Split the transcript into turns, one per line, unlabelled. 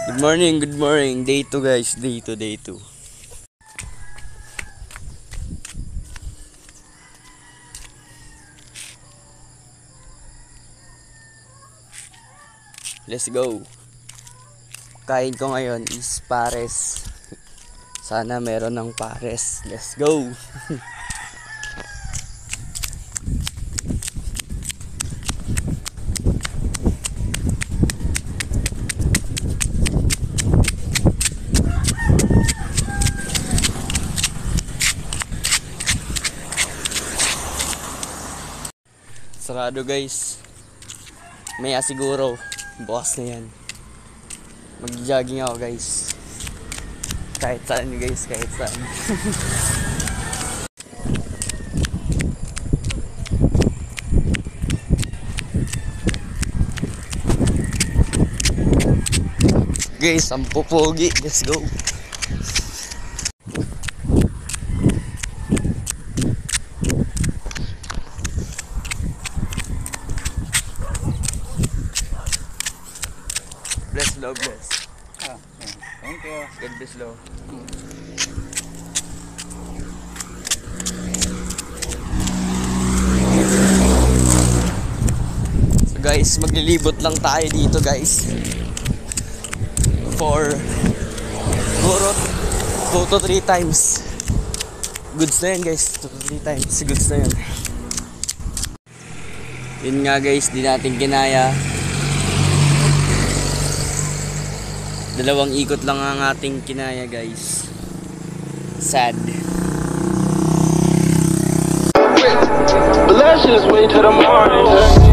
Good morning, good morning. Day 2 guys, day 2, day 2. Let's go. Kain ko ngayon is pares. Sana meron ng pares. Let's go. Sarado guys. Maya siguro bukas na yan. Mag-jogging ako guys. Kahit saan guys, kahit saan. Guys, ang pupogi. Let's go. Bless, Lord, bless.
Thank you.
God bless, Lord. So guys, maglilibot lang tayo dito guys. For 2 to 3 times. Goods na yan guys. 2 to 3 times. Goods na yan. Yun nga guys, di natin kinaya. 2 ikot lang ang ating kinaya guys. Sad.
Let's just wait till the morning.